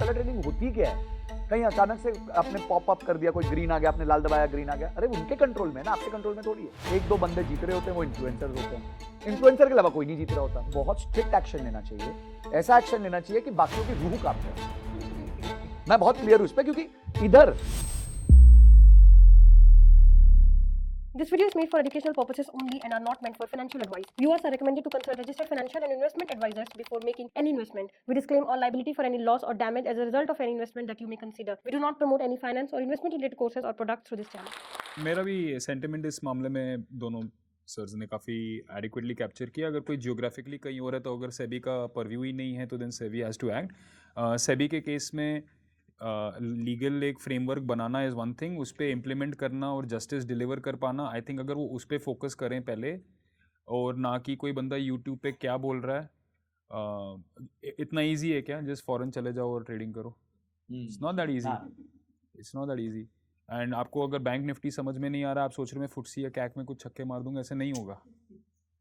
Colour trading होती क्या है? कहीं अचानक से आपने पॉप अप कर दिया, कोई ग्रीन आ गया, आपने लाल दबाया, ग्रीन आ गया, अरे उनके कंट्रोल में ना, आपके कंट्रोल में थोड़ी है। एक दो बंदे जीत रहे होते हैं, वो इन्फ्लुएंसर्स होते हैं। इन्फ्लुएंसर के अलावा कोई नहीं जीत रहा होता। बहुत स्ट्रिक्ट एक्शन लेना चाहिए, ऐसा एक्शन लेना चाहिए कि बाकियों की रूह कांप जाए। मैं बहुत क्लियर हूं इस पे, क्योंकि इधर This video is made for educational purposes only and are not meant for financial advice. Viewers are recommended to consult registered financial and investment advisors before making any investment. We disclaim all liability for any loss or damage as a result of any investment that you may consider. We do not promote any finance or investment related courses or products through this channel. मेरा भी sentiment इस मामले में दोनों sirs ने काफ़ी adequately capture किया। अगर कोई जियोग्राफिकली कहीं और है तो अगर सेबी का परव्यू ही नहीं है तो then SEBI has to act. SEBI के केस में लीगल एक फ्रेमवर्क बनाना इज़ वन थिंग, उस पर इम्प्लीमेंट करना और जस्टिस डिलीवर कर पाना, आई थिंक अगर वो उस पर फोकस करें पहले और ना कि कोई बंदा यूट्यूब पे क्या बोल रहा है। इतना ईजी है क्या जस्ट फॉरेन चले जाओ और ट्रेडिंग करो? It's not that easy, it's not that easy. And आपको अगर बैंक निफ्टी समझ में नहीं आ रहा, आप सोच रहे मैं फुटसी या कैक में कुछ छक्के मार दूंगा, ऐसे नहीं होगा।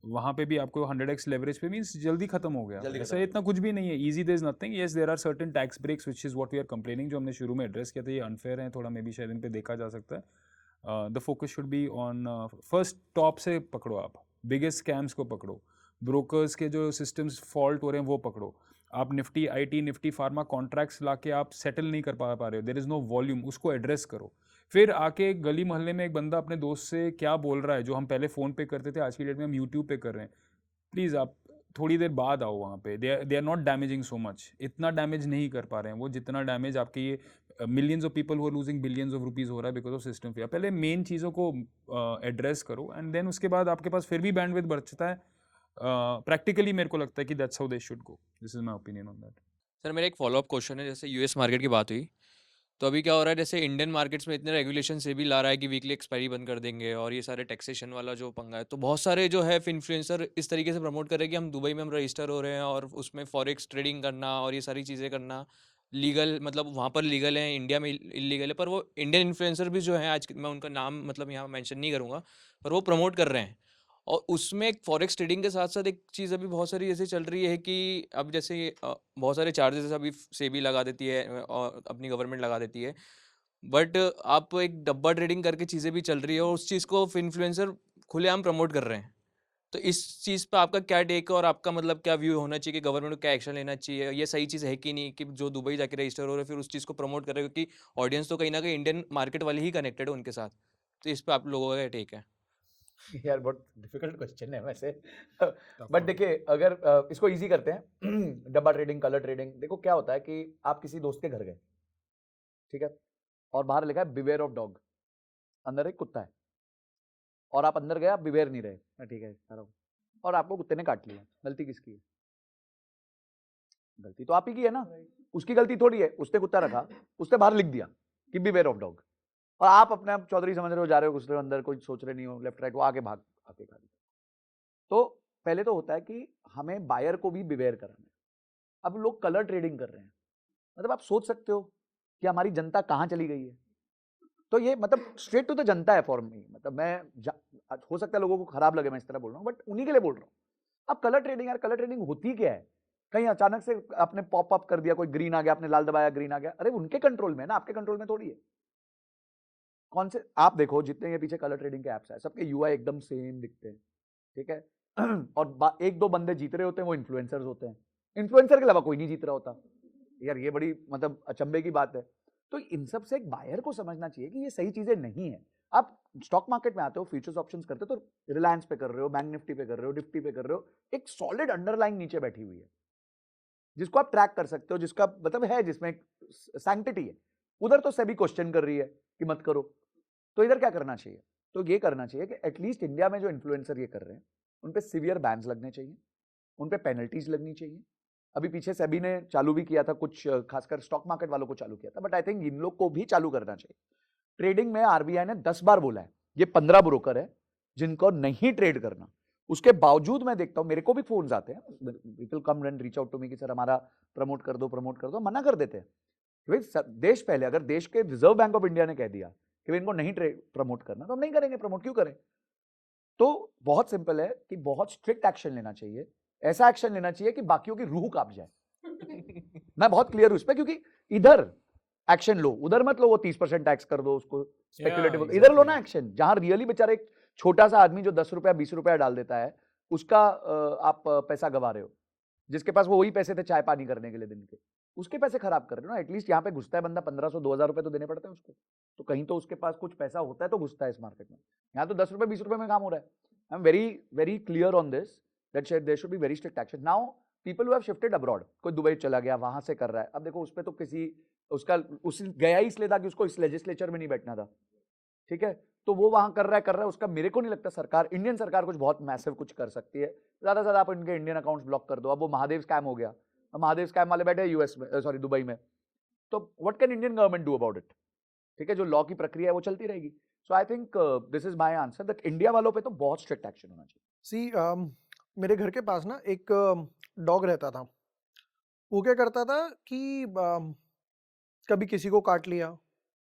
वहाँ पे भी आपको 100x लेवरेज पे मीन्स जल्दी खत्म हो गया। ऐसा इतना कुछ भी नहीं है, easy there is nothing. Yes there are certain tax breaks which is what we are complaining, जो हमने शुरू में एड्रेस किया था। ये अनफेयर है थोड़ा, मे बी शायद इन पे देखा जा सकता है। The focus should be on first top से पकड़ो, आप बिगेस्ट स्कैम्स को पकड़ो, ब्रोकर्स के जो सिस्टम्स फॉल्ट हो रहे हैं वो पकड़ो। आप Nifty IT Nifty pharma contracts ला के आप सेटल नहीं कर पा रहे हो, देयर इज़ नो वॉल्यूम, उसको एड्रेस करो। फिर आके गली मोहल्ले में एक बंदा अपने दोस्त से क्या बोल रहा है, जो हम पहले फ़ोन पे करते थे, आज की डेट में हम यूट्यूब पे कर रहे हैं। प्लीज़ आप थोड़ी देर बाद आओ वहाँ पे। They are not damaging so much, इतना डैमेज नहीं कर पा रहे हैं वो जितना डैमेज आपके ये millions of people who are losing billions of rupees हो रहा है बिकॉज ऑफ सिस्टम फेयर। पहले मेन चीज़ों को एड्रेस करो एंड देन उसके बाद आपके पास फिर भी बैंडविड्थ बढ़ता है। प्रैक्टिकली मेरे को लगता है कि that's how they should go. This is my opinion on that. Sir मेरा एक फॉलोअप क्वेश्चन है, जैसे यूएस मार्केट की बात हुई तो अभी क्या हो रहा है, जैसे इंडियन मार्केट्स में इतने रेगुलेशन से भी ला रहा है कि वीकली एक्सपायरी बंद कर देंगे और ये सारे टैक्सेशन वाला जो पंगा है, तो बहुत सारे जो है इन्फ्लुएंसर इस तरीके से प्रमोट कर रहे हैं कि हम दुबई में हम रजिस्टर हो रहे हैं और उसमें फॉरेक्स ट्रेडिंग करना और ये सारी चीज़ें करना लीगल, मतलब वहाँ पर लीगल है, इंडिया में इलीगल है। पर वो इंडियन इन्फ्लुएंसर भी जो है, आज मैं उनका नाम मतलब यहाँ मेंशन नहीं करूँगा, पर वो प्रमोट कर रहे हैं। और उसमें फॉरेक्स ट्रेडिंग के साथ साथ एक चीज़ अभी बहुत सारी जैसे चल रही है कि अब जैसे बहुत सारे चार्जेस अभी सेबी लगा देती है और अपनी गवर्नमेंट लगा देती है, बट आप एक डब्बा ट्रेडिंग करके चीज़ें भी चल रही है और उस चीज़ को इन्फ्लुएंसर खुलेआम प्रमोट कर रहे हैं। तो इस चीज़ पे आपका क्या टेक है और आपका मतलब क्या व्यू होना चाहिए कि गवर्नमेंट को क्या एक्शन लेना चाहिए? ये सही चीज़ है कि नहीं कि जो दुबई जाके रजिस्टर हो रहे हैं फिर उस चीज़ को प्रमोट कर रहे हैं, क्योंकि ऑडियंस तो कहीं ना कहीं इंडियन मार्केट वाले ही कनेक्टेड है उनके साथ। तो इस पर आप लोगों का क्या टेक है? यार बहुत डिफिकल्ट क्वेश्चन है वैसे। बट देखिए, अगर इसको इजी करते हैं डब्बा ट्रेडिंग, कलर ट्रेडिंग। देखो क्या होता है कि आप किसी दोस्त के घर गए, ठीक है, और बाहर लिखा है बिवेयर ऑफ डॉग, अंदर एक कुत्ता है, और आप अंदर गए, आप बिवेयर नहीं रहे, ठीक है खा रहा हूं, और आपको कुत्ते ने काट लिया। गलती किसकी है? गलती तो आप ही की है ना, उसकी गलती थोड़ी है। उसने कुत्ता रखा, उसने बाहर लिख दिया कि बिवेयर ऑफ डॉग, और आप अपने आप चौधरी समझ रहे हो, जा रहे हो, घुस रहे हो अंदर, कोई सोच रहे नहीं हो, लेफ्ट राइट, वो आके भाग आके खा लिया। तो पहले तो होता है कि हमें बायर को भी बिवेयर कराना है। अब लोग कलर ट्रेडिंग कर रहे हैं, मतलब आप सोच सकते हो कि हमारी जनता कहाँ चली गई है। तो ये मतलब स्ट्रेट टू द जनता है फॉर मी, मतलब मैं हो सकता है लोगों को खराब लगे मैं इस तरह बोल रहा हूँ, बट उन्हीं के लिए बोल रहा हूँ। अब कलर ट्रेडिंग, यार कलर ट्रेडिंग होती क्या है? कहीं अचानक से आपने पॉप अप कर दिया, कोई ग्रीन आ गया, आपने लाल दबाया, ग्रीन आ गया, अरे उनके कंट्रोल में है ना, आपके कंट्रोल में थोड़ी है। कौन से आप देखो, जितने ये पीछे कलर ट्रेडिंग के ऐप्स है, सबके यूआई एकदम सेम दिखते हैं, ठीक है। और एक दो बंदे जीत रहे होते हैं, वो इन्फ्लुएंसर्स होते हैं। इन्फ्लुएंसर के अलावा कोई नहीं जीत रहा होता। यार ये बड़ी मतलब अचंभे की बात है। तो इन सब से एक बायर को समझना चाहिए कि ये सही चीजें नहीं है। आप स्टॉक मार्केट में आते हो, फ्यूचर्स ऑप्शंस करते हो, तो रिलायंस पे कर रहे हो, बैंक निफ्टी पे कर रहे हो, निफ्टी पे कर रहे हो, एक सॉलिड अंडरलाइन नीचे बैठी हुई है जिसको आप ट्रैक कर सकते हो, जिसका मतलब है, जिसमें सैंक्टिटी है। उधर तो सेबी क्वेश्चन कर रही है कि मत करो, तो इधर क्या करना चाहिए? तो ये करना चाहिए कि एटलीस्ट इंडिया में जो इन्फ्लुएंसर ये कर रहे हैं उन पे सीवियर बैन्स लगने चाहिए, उन पे पेनल्टीज लगनी चाहिए। अभी पीछे सेबी ने चालू भी किया था कुछ, खासकर स्टॉक मार्केट वालों को चालू किया था, बट आई थिंक इन लोग को भी चालू करना चाहिए। ट्रेडिंग में आरबीआई ने 10 बार बोला है, ये 15 ब्रोकर है जिनको नहीं ट्रेड करना। उसके बावजूद मैं देखता हूं, मेरे को भी फोन्स आते हैं, people come and reach out to me कि सर हमारा प्रमोट कर दो, मना कर देते हैं। भाई देश पहले, अगर देश के रिजर्व बैंक ऑफ इंडिया ने कह दिया कि इनको नहीं प्रमोट करना, तो हम नहीं करेंगे प्रमोट, क्यों करें? तो बहुत सिंपल है कि बहुत स्ट्रिक्ट एक्शन लेना चाहिए, ऐसा एक्शन लेना चाहिए कि बाकियों की रूह कांप जाए। मैं बहुत क्लियर हूं इस पे, क्योंकि इधर एक्शन लो, उधर मत लो वो 30% टैक्स कर दो उसको स्पेकुलेटिव, Yeah, इधर लो ना exactly. एक्शन जहां रियली बेचारा एक छोटा सा आदमी जो 10 रुपया 20 रुपया डाल देता है उसका आप पैसा गवा रहे हो, जिसके पास वो वही पैसे थे चाय पानी करने के लिए दिन के, उसके पैसे खराब कर रहे हो ना। एटलीस्ट यहाँ पे घुसता है बंदा 1500 2000 रुपए तो देने पड़ते हैं उसको, तो कहीं तो उसके पास कुछ पैसा होता है तो घुसता है इस मार्केट में। यहाँ तो 10 रुपए 20 रुपए में काम हो रहा है। I am very very clear on this that there should be very strict action. Now people who have shifted abroad, कोई दुबई चला गया वहां से कर रहा है, अब देखो उस पर तो किसी उसका उस गया ही इसलिए था कि उसको इस लेजिस्लेचर में नहीं बैठना था, ठीक है, तो वो वहां कर रहा है उसका मेरे को नहीं लगता सरकार, इंडियन सरकार कुछ बहुत मैसिव कुछ कर सकती है। ज्यादा से ज्यादा आप इनके इंडियन अकाउंट्स ब्लॉक कर दो। अब वो महादेव स्कैम हो गया, अब महादेव स्कैम वाले बैठे यूएस में, सॉरी दुबई में, तो what can Indian government do about it? ठीक है, जो लॉ की प्रक्रिया है वो चलती रहेगी। So I think this is my answer that India वालों पे तो बहुत स्ट्रिक्ट एक्शन होना चाहिए। मेरे घर के पास ना एक डॉग रहता था। वो क्या करता था कि कभी किसी को काट लिया,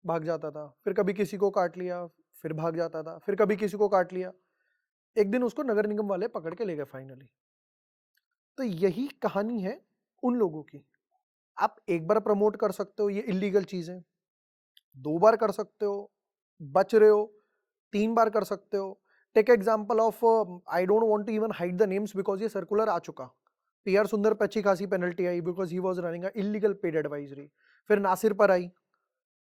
भाग जाता था, फिर कभी किसी को काट लिया, फिर भाग जाता था, फिर कभी किसी को काट लिया। एक दिन उसको नगर निगम वाले पकड़ के ले गए फाइनली। तो यही कहानी है उन लोगों की। आप एक बार प्रमोट कर सकते हो ये इलीगल चीजें, 2 बार कर सकते हो, बच रहे हो, 3 बार कर सकते हो। Take example of, I don't want to even hide the names because ये सर्कुलर आ चुका। PR सुंदर पे अच्छी खासी पेनल्टी आई because he was running a illegal paid advisory. फिर नासिर पर आई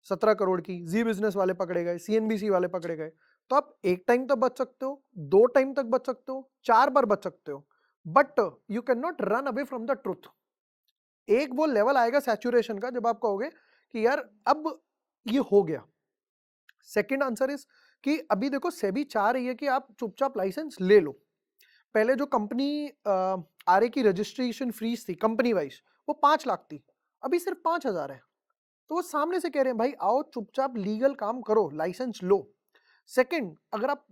17 करोड़ की, जी बिजनेस वाले पकड़े गए, CNBC वाले पकड़े गए। तो आप एक टाइम तक बच सकते हो, 2 टाइम तक बच सकते हो, 4 बार बच सकते हो, but you can not run away from the truth. एक वो लेवल आएगा सैचुरेशन का जब आप कहोगे कि यार अब ये हो गया। सेकंड आंसर इज कि अभी देखो सेबी चाह रही है कि आप चुपचाप लाइसेंस ले लो। पहले जो कंपनी RA की रजिस्ट्रेशन फीस थी कंपनी वाइज वो 5 लाख थी, अभी सिर्फ 5000 है। तो वो सामने से कह रहे हैं भाई आओ चुपचाप लीगल काम करो, लाइसेंस लो। सेकंड, अगर आप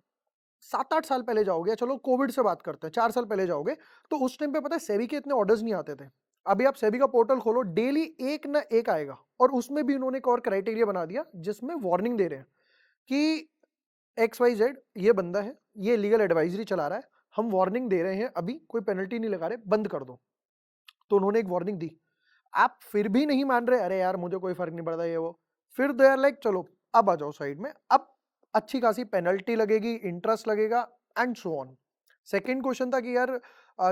7-8 साल पहले जाओगे, चलो कोविड से बात करते हैं, 4 साल पहले जाओगे, तो उस टाइम पे पता है सेबी के इतने ऑर्डर्स नहीं आते थे। अभी आप सेबी का पोर्टल खोलो, डेली एक ना एक आएगा, और उसमें भी उन्होंने एक और क्राइटेरिया बना दिया जिसमें वार्निंग दे रहे हैं कि XYZ ये बंदा है, ये लीगल एडवाइजरी चला रहा है, हम वार्निंग दे रहे हैं, अभी कोई पेनल्टी नहीं लगा रहे, बंद कर दो। तो उन्होंने एक वार्निंग दी, आप फिर भी नहीं मान रहे, अरे यार मुझे कोई फर्क नहीं पड़ता ये वो, फिर दे आर लाइक चलो अब आ जाओ साइड में, अब अच्छी खासी पेनल्टी लगेगी, इंटरेस्ट लगेगा and so on. Second question था कि यार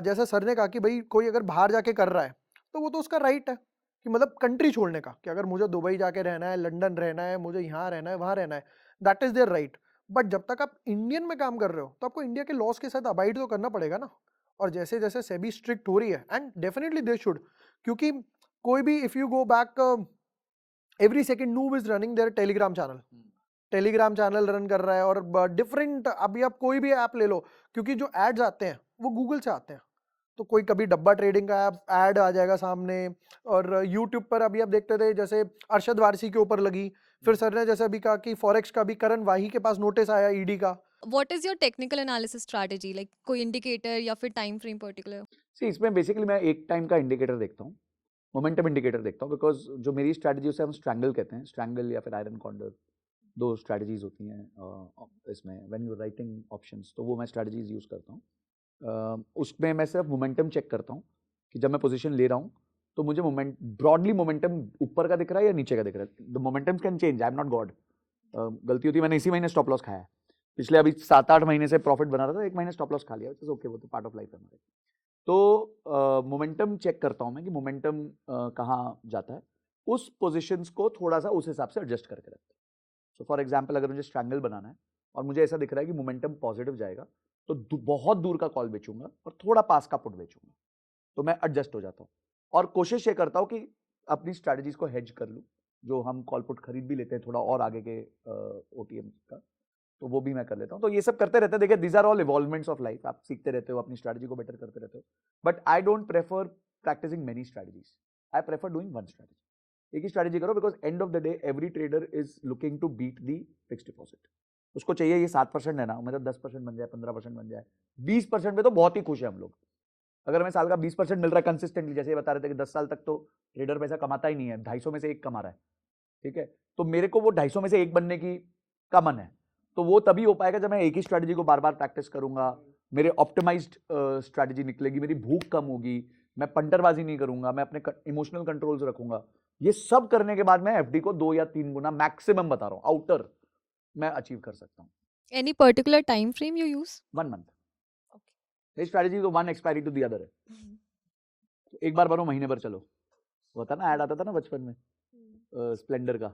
जैसे सर ने कहा कि भाई कोई अगर बाहर जाके कर रहा है तो वो तो उसका राइट है कि मतलब कंट्री छोड़ने का, कि अगर मुझे दुबई जाके रहना है, लंदन रहना है, मुझे यहाँ रहना है, वहाँ रहना है, that is there right. But जब तक आप इंडियन में काम कर रहे हो तो आपको इंडिया के लॉस के साथ अबाइड तो करना पड़ेगा ना। और जैसे जैसे सेबी स्ट्रिक्ट हो रही है, एंड डेफिनेटली दे शुड, क्योंकि कोई भी if you go back every second noob is running their Telegram channel run कर रहा है, और डिफरेंट, अभी आप कोई भी ऐप ले लो, क्योंकि जो एड्स आते हैं वो गूगल से आते हैं, तो कोई कभी डब्बा ट्रेडिंग का ऐड आ जाएगा सामने, और यूट्यूब पर अभी आप देखते थे जैसे अरशद वारसी के ऊपर लगी, फिर सर ने जैसे अभी कहा कि फॉरेक्स का भी करण वाही के पास नोटिस आया ED का। What is your technical analysis strategy? Like कोई indicator या फिर time frame particular? See, इसमें बेसिकली मैं एक टाइम का इंडिकेटर देखता हूँ, मोमेंटम इंडिकेटर देखता हूँ, बिकॉज जो मेरी स्ट्रैटेजी उसे हम स्ट्रैंगल कहते हैं, स्ट्रैंगल या फिर आयरन कॉर्डर, 2 स्ट्रैटेजीज होती हैं इसमें व्हेन यू राइटिंग ऑप्शंस, तो वो मैं स्ट्रैटेजीज यूज़ करता हूँ। उसमें मैं सिर्फ मोमेंटम चेक करता हूँ कि जब मैं पोजीशन ले रहा हूँ तो मुझे ब्रॉडली मोमेंटम ऊपर का दिख रहा है या नीचे का दिख रहा है। The momentum can change, I am not God, गलती होती है, मैंने इसी महीने स्टॉप लॉस खाया है, पिछले अभी 7-8 महीने से प्रॉफिट बना रहा था, 1 महीने स्टॉप लॉस खा लिया, ओके, वो तो पार्ट ऑफ लाइफ है हमारे। तो मोमेंटम चेक करता हूँ मैं कि मोमेंटम कहाँ जाता है, उस पोजिशंस को थोड़ा सा उस हिसाब से एडजस्ट करके रखते हैं। सो फॉर एग्जाम्पल अगर मुझे स्ट्रैंगल बनाना है और मुझे ऐसा दिख रहा है कि मोमेंटम पॉजिटिव जाएगा, तो बहुत दूर का कॉल बेचूंगा और थोड़ा पास का पुट बेचूंगा, तो मैं एडजस्ट हो जाता हूँ और कोशिश ये करता हूँ कि अपनी स्ट्रैटेजीज को हेज कर लूँ। जो हम कॉल पुट खरीद भी लेते हैं थोड़ा और आगे के OTM का, तो वो भी मैं कर लेता हूँ। तो ये सब करते रहते हैं, देखिए these are all evolvements of life, आप सीखते रहते हो, अपनी स्ट्रैटेजी को बेटर करते रहते हो, but I don't prefer practising many strategies, I prefer doing one strategy. एक ही स्ट्रैटेजी करो, because end of the day every trader is looking to beat the fixed deposit. उसको चाहिए ये 7% है ना, मेरा 10% बन जाए, 15% बन जाए, 20% पे तो बहुत ही खुश है हम लोग। अगर हमें साल का 20% मिल रहा है कंसिस्टेंटली, जैसे ये बता रहे थे कि 10 साल तक तो ट्रेडर पैसा कमाता ही नहीं है, 250 में से 1 कमा रहा है, ठीक है, तो मेरे को वो 250 में से 1 बनने की का मन है, तो वो तभी हो पाएगा जब मैं एक ही स्ट्रैटेजी को बार बार प्रैक्टिस करूंगा, मेरे ऑप्टिमाइज्ड स्ट्रैटेजी निकलेगी, मेरी भूख कम होगी, मैं पंटरबाजी नहीं करूंगा, मैं अपने इमोशनल कंट्रोल्स रखूंगा, ये सब करने के बाद मैं एफडी को 2 या 3 गुना मैक्सिमम बता रहा हूँ आउटर मैं अचीव कर सकता हूँ। Any particular time frame you use? 1 month. ये स्ट्रैटेजी तो 1 एक्सपायरी टू द अदर है। एक बार भरो महीने भर चलो, वो था ना ऐड आता था ना बचपन में स्प्लेंडर का,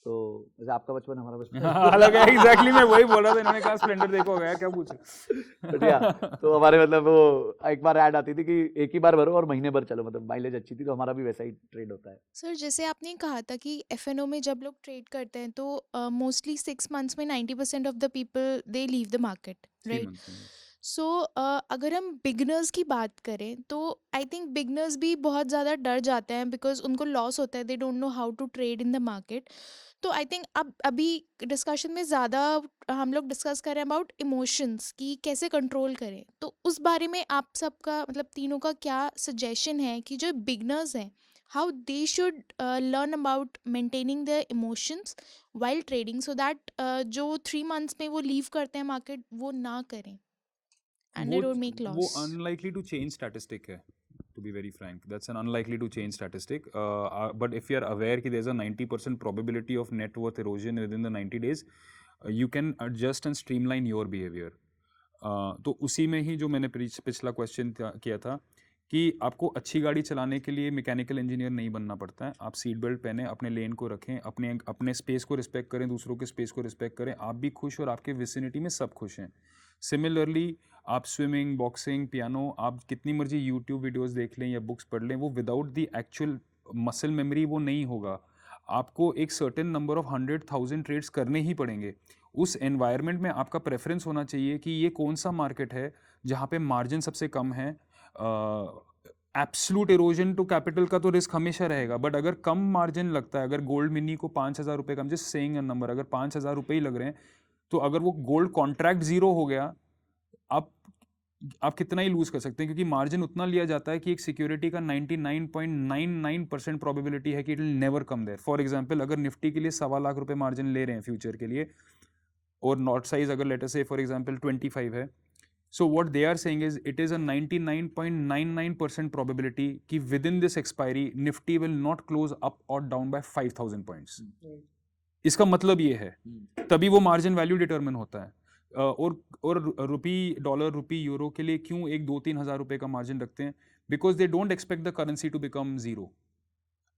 तो जैसे आपका बचपन हमारा बचपन अलग है, एग्जैक्टली मैं वही बोल रहा था, इन्होंने कहा स्प्लेंडर देखो गया क्या पूछे। बढ़िया। तो हमारे मतलब वो एक बार ऐड आती थी कि एक ही बार भरो और महीने भर चलो, मतलब माइलेज अच्छी थी, तो हमारा भी वैसा ही ट्रेड होता है। सर जैसे आपने कहा था कि एफएनओ में जब लोग ट्रेड करते हैं तो मोस्टली 6 मंथ्स में 90% of the people they leave the market, right? So अगर हम बिगनर्स की बात करें तो आई थिंक बिगनर्स भी बहुत ज़्यादा डर जाते हैं बिकॉज उनको लॉस होता है, they don't know how to trade in the market. तो आई थिंक अब अभी डिस्कशन में ज़्यादा हम लोग डिस्कस कर रहे हैं अबाउट इमोशंस कि कैसे कंट्रोल करें, तो उस बारे में आप सबका मतलब तीनों का क्या सजेशन है कि जो बिगनर्स हैं how they should learn about maintaining their emotions while trading so that जो 3 मंथ्स में वो लीव करते हैं मार्केट वो ना करें and they don't make वो loss. unlikely to change statistic है, to be very frank. That's an unlikely to change statistic. But if you are aware कि there's a 90% probability of net worth erosion within the 90 days, you can adjust and streamline your behavior. तो उसी में ही जो मैंने पिछला question किया था कि आपको अच्छी गाड़ी चलाने के लिए मैकेनिकल इंजीनियर नहीं बनना पड़ता है। आप सीट बेल्ट पहने, अपने लेन को रखें, अपने स्पेस को रिस्पेक्ट करें, दूसरों के स्पेस को रिस्पेक्ट करें, आप भी खुश और आपके विसिनिटी में सब खुश हैं। सिमिलरली आप स्विमिंग, बॉक्सिंग, पियानो, आप कितनी मर्जी यूट्यूब वीडियोस देख लें या बुक्स पढ़ लें, वो without the actual muscle memory वो नहीं होगा। आपको एक सर्टेन नंबर ऑफ 100,000 ट्रेड्स करने ही पड़ेंगे। उस एनवायरनमेंट में आपका प्रेफरेंस होना चाहिए कि ये कौन सा मार्केट है जहाँ पे मार्जिन सबसे कम है। एब्सोल्यूट इरोजन टू कैपिटल का तो रिस्क हमेशा रहेगा, बट अगर कम मार्जिन लगता है, अगर गोल्ड मिनी को 5,000 रुपये का, जस्ट सेइंग अ नंबर, अगर 5,000 रुपये ही लग रहे हैं, तो अगर वो गोल्ड कॉन्ट्रैक्ट जीरो हो गया, आप कितना ही लूज कर सकते हैं, क्योंकि मार्जिन उतना लिया जाता है कि एक सिक्योरिटी का 99.99% प्रोबेबिलिटी है कि it will never come there. For example अगर निफ्टी के लिए 1.25 लाख रुपए मार्जिन ले रहे हैं फ्यूचर के लिए, और नॉट साइज अगर लेटर से फॉर एग्जांपल 25 है, so what they are saying is it is a 99.99% probability कि within this expiry Nifty will not close up और डाउन बाय 5,000 पॉइंट्स। इसका मतलब ये है, तभी वो मार्जिन वैल्यू डिटरमिन होता है। और रुपी, डॉलर, रुपी, यूरो के लिए क्यों 1-2-3 हज़ार रुपये का मार्जिन रखते हैं? Because they don't expect the currency to become zero.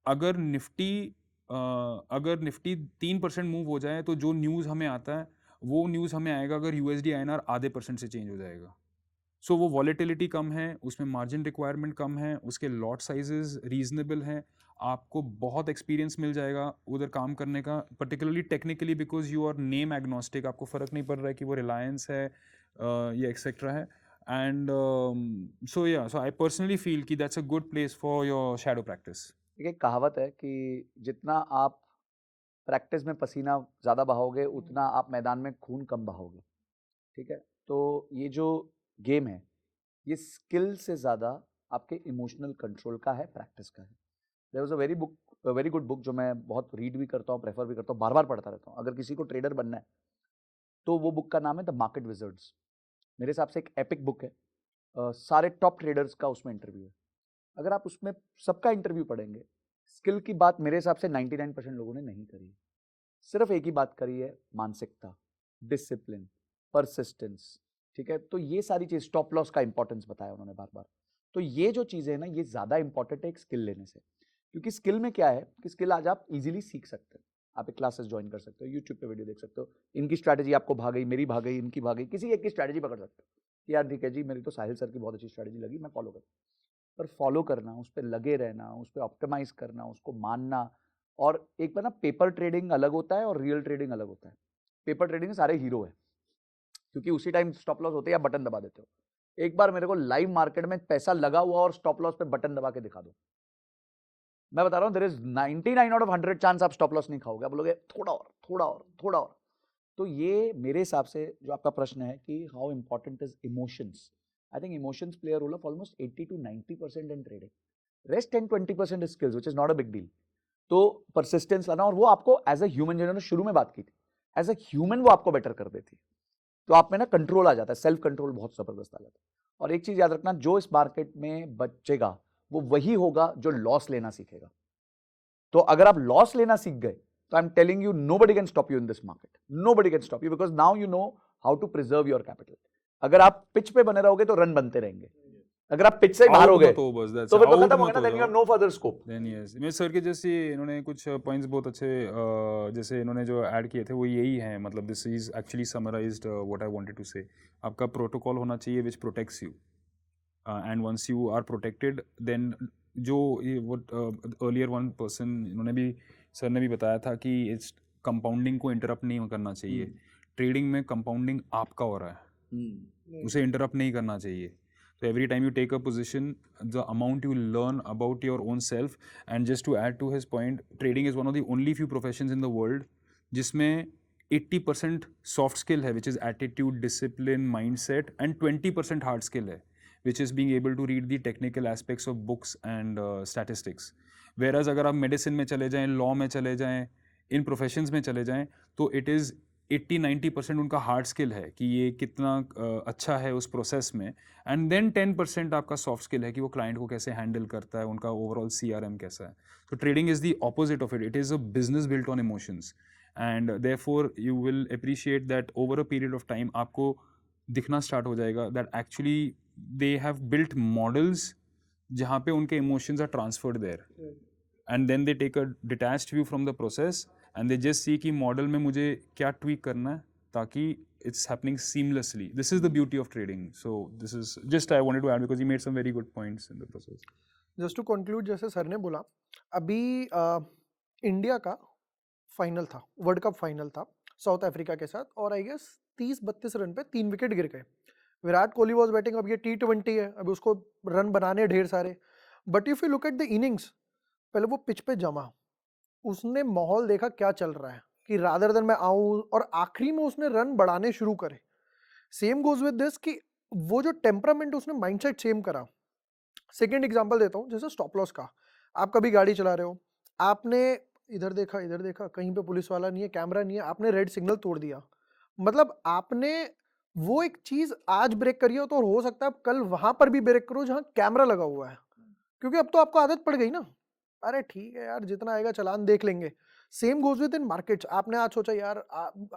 अगर निफ्टी 3% मूव हो जाए तो जो न्यूज़ हमें आता है वो न्यूज़ हमें आएगा अगर यूएसडी आईएनआर आधे % से चेंज हो जाएगा। सो वो वॉलेटिलिटी कम है, उसमें मार्जिन रिक्वायरमेंट कम है, उसके लॉट साइजेस रीजनेबल हैं, आपको बहुत एक्सपीरियंस मिल जाएगा उधर काम करने का, particularly technically, because you are name agnostic, आपको फ़र्क नहीं पड़ रहा है कि वो रिलायंस है या एक्सेट्रा है। And so I personally feel कि that's a good place for your shadow practice. एक कहावत है कि जितना आप प्रैक्टिस में पसीना ज़्यादा बहाओगे उतना आप मैदान में खून कम बहाओगे। ठीक है, तो ये जो गेम है ये स्किल से ज़्यादा आपके इमोशनल कंट्रोल का है, प्रैक्टिस का है। There was a very good book जो मैं बहुत रीड भी करता हूँ, प्रेफर भी करता हूँ, बार बार पढ़ता रहता हूँ। अगर किसी को ट्रेडर बनना है तो वो बुक का नाम है द मार्केट विजर्ड्स। मेरे हिसाब से एक एपिक बुक है। सारे टॉप ट्रेडर्स का उसमें इंटरव्यू है। अगर आप उसमें सबका इंटरव्यू पढ़ेंगे, स्किल की बात मेरे हिसाब से 99% लोगों ने नहीं करी। सिर्फ एक ही बात करी है, मानसिकता, डिसिप्लिन, परसिस्टेंस। ठीक है, तो ये सारी चीज, स्टॉप लॉस का इंपॉर्टेंस बताया उन्होंने बार बार। तो ये जो चीजें हैं ना, ये ज्यादा इंपॉर्टेंट है एक स्किल लेने से, क्योंकि स्किल में क्या है कि स्किल आज आप इजीली सीख सकते हैं। आप एक क्लासेस ज्वाइन कर सकते हो, यूट्यूब पे वीडियो देख सकते हो, इनकी स्ट्रैटेजी आपको भाग गई, मेरी भाग गई, इनकी भाग गई, किसी एक की स्ट्रैटेजी पकड़ सकते हो। यार ठीक है जी, मेरी तो साहिल सर की बहुत अच्छी स्ट्रैटेजी लगी, मैं फॉलो करूँ। पर फॉलो करना, उस पर लगे रहना, उस पर ऑप्टिमाइज करना, उसको मानना, और एक बार ना पेपर ट्रेडिंग अलग होता है और रियल ट्रेडिंग अलग होता है। पेपर ट्रेडिंग सारे हीरो है, क्योंकि उसी टाइम स्टॉप लॉस होते हैं या बटन दबा देते हो। एक बार मेरे को लाइव मार्केट में पैसा लगा हुआ और स्टॉप लॉस पे बटन दबा के दिखा दो, मैं बता रहा हूँ, there is 99 out of 100 chance आप स्टॉप लॉस नहीं खाओगे, आप बोलोगे थोड़ा और थोड़ा और थोड़ा और। तो ये मेरे हिसाब से जो आपका प्रश्न है कि how important is emotions, I think emotions play a role of almost 80 to 90% in trading. Rest 10-20% is skills, which is not a big deal. तो परसिस्टेंस लाना, और वो आपको एज अ ह्यूमन, जिन्होंने शुरू में बात की थी, एज अ ह्यूमन वो आपको बेटर कर देती है। तो आप में ना कंट्रोल आ जाता है, सेल्फ कंट्रोल बहुत जबरदस्त आ जाता है। और एक चीज याद रखना, जो इस मार्केट में बचेगा वो वही होगा जो लॉस लेना सीखेगा। तो अगर आप लॉस लेना सीख गए तो I am telling you nobody can stop you in this market, nobody can stop you, because now you know how to preserve your capital. अगर आप पिच पे बने रहोगे तो रन बनते रहेंगे, अगर आप पिच से बाहर हो गए तो बस that's तो फिर तो out खत्म हो मत गया ना, हो then you जाओ. have no further scope. Then yes, मैं सर के जैसे इन्होंने कुछ पॉइंट्स बहुत अच्छे जैसे इन्होंने जो ऐड किए थे वो यही हैं, मतलब this is actually summarized what I wanted to say. आपका प्रोटोकॉल होना चाहिए which protects you, and once you are protected then जो व्हाट अर्लियर वन पर्सन इन्होंने भी सर ने भी बताया था कि इट्स कंपाउंडिंग को इंटरप्ट नहीं करना चाहिए. ट्रेडिंग में कंपाउंडिंग आपका हो रहा है, उसे इंटरप्ट नहीं करना चाहिए. So every time you take a position, the amount you learn about your own self. And just to add to his point, trading is one of the only few professions in the world जिसमें 80% soft skill है, which is attitude, discipline, mindset, and 20% hard skill है, which is being able to read the technical aspects of books and statistics. Whereas अगर आप medicine में चले जाएं, law में चले जाएं, इन professions में चले जाएं, तो it is 80-90% उनका हार्ड स्किल है कि ये कितना अच्छा है उस प्रोसेस में, एंड देन 10% आपका सॉफ्ट स्किल है कि वो क्लाइंट को कैसे हैंडल करता है, उनका ओवरऑल CRM कैसा है. तो trading is the opposite of it. It is a business built on emotions, and therefore you will appreciate that over a period of time आपको दिखना स्टार्ट हो जाएगा that actually they have built models जहाँ पे उनके emotions are transferred there, and then they take a detached view from the process and they just see कि model में मुझे क्या ट्वीक करना है ताकि it's happening seamlessly. This is the beauty of trading. So this is just I wanted to add because he made some very good points in the process. Just to conclude, जैसे sir ने बोला, अभी India का final था, world cup final था South Africa के साथ, और आई गेस 30-32 रन पे 3 विकेट गिर गए. Virat Kohli was batting. अब ये T20 है, अब उसको रन बनाने ढेर सारे. But if you look at the innings, पहले वो पिच पे जमा, उसने माहौल देखा क्या चल रहा है कि रादर देन मैं आऊं, और आखिरी में उसने रन बढ़ाने शुरू करे. सेम गोज विद दिस कि वो जो टेम्परामेंट, उसने माइंडसेट सेम करा. सेकंड एग्जांपल देता हूं, जैसे स्टॉप लॉस का. आप कभी गाड़ी चला रहे हो, आपने इधर देखा, कहीं पे पुलिस वाला नहीं है, कैमरा नहीं है, आपने रेड सिग्नल तोड़ दिया. मतलब आपने वो एक चीज आज ब्रेक करी हो, तो हो सकता है आप कल वहां पर भी ब्रेक करो जहां कैमरा लगा हुआ है, क्योंकि अब तो आपको आदत पड़ गई ना. अरे ठीक है यार, जितना आएगा चलान देख लेंगे. Same goes with in markets. आपने आज सोचा यार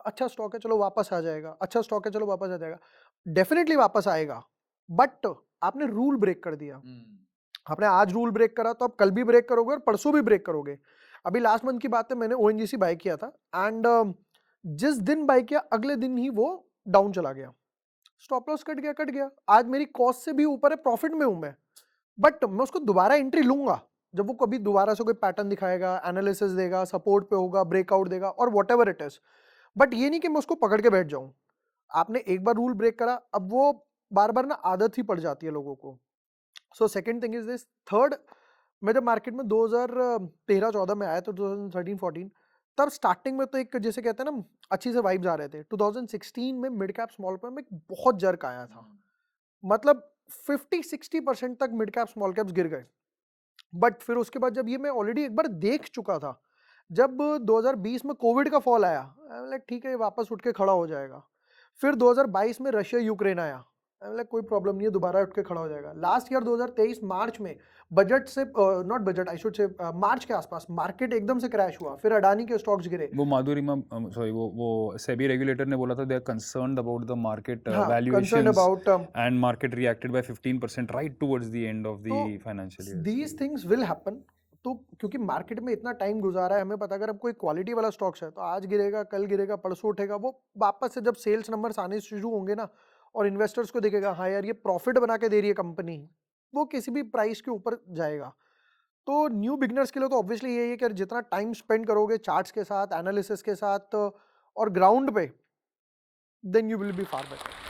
अच्छा स्टॉक है, चलो वापस आ जाएगा, अच्छा स्टॉक है, चलो वापस आ जाएगा. डेफिनेटली वापस आएगा, बट आपने रूल ब्रेक कर दिया. आपने आज रूल ब्रेक करा तो आप कल भी ब्रेक करोगे और परसों भी ब्रेक करोगे. अभी लास्ट मंथ की बात है, मैंने ONGC बाय किया था, एंड जिस दिन बाय किया अगले दिन ही वो डाउन चला गया. स्टॉप लॉस कट गया. आज मेरी कॉस्ट से भी ऊपर है, प्रॉफिट में हूं मैं, बट मैं उसको दोबारा एंट्री लूंगा जब वो कभी दोबारा से कोई पैटर्न दिखाएगा, एनालिसिस देगा, सपोर्ट पे होगा, ब्रेकआउट देगा, और व्हाटएवर इट इज. बट ये नहीं कि मैं उसको पकड़ के बैठ जाऊं. आपने एक बार रूल ब्रेक करा, अब वो बार बार ना आदत ही पड़ जाती है लोगों को. So second thing is this. Third, मैं जब मार्केट में 2013-14 में आया, तो 2013-14, तब स्टार्टिंग में तो एक जैसे कहते हैं ना, अच्छी से वाइब्स आ रहे थे. 2016 में मिड कैप स्मॉल कैप में बहुत जर्क आया था. मतलब 50-60% तक मिड कैप स्मॉल कैप्स गिर गए. बट फिर उसके बाद जब ये मैं ऑलरेडी एक बार देख चुका था, जब 2020 में कोविड का फॉल आया, लाइक ठीक है वापस उठ के खड़ा हो जाएगा. फिर 2022 में रशिया यूक्रेन आया, लाइक कोई प्रॉब्लम नहीं है, दोबारा उठ के खड़ा हो जाएगा. लास्ट ईयर 2023 मार्च में बजट से not budget I should say मार्च के आसपास मार्केट एकदम से क्रैश हुआ. फिर अडानी के स्टॉक्स गिरे. वो माधुरिमा सॉरी वो सेबी रेगुलेटर ने बोला था they are concerned about the market valuations and market reacted by 15% right towards the end of the financial year. These things will happen. तो क्योंकि मार्केट में इतना टाइम गुजारा है, हमें पता अगर अब कोई क्वालिटी वाला स्टॉक्स है तो आज गिरेगा, कल गिरेगा, परसों उठेगा. वो वापस से जब सेल्स नंबर्स आने शुरू होंगे ना, और इन्वेस्टर्स को दिखेगा हाँ यार ये प्रॉफिट बना के दे रही है कंपनी, वो किसी भी प्राइस के ऊपर जाएगा. तो न्यू बिगनर्स के लिए तो ऑब्वियसली यही है कि जितना टाइम स्पेंड करोगे चार्ट्स के साथ, एनालिसिस के साथ और ग्राउंड पे, then you will be far better.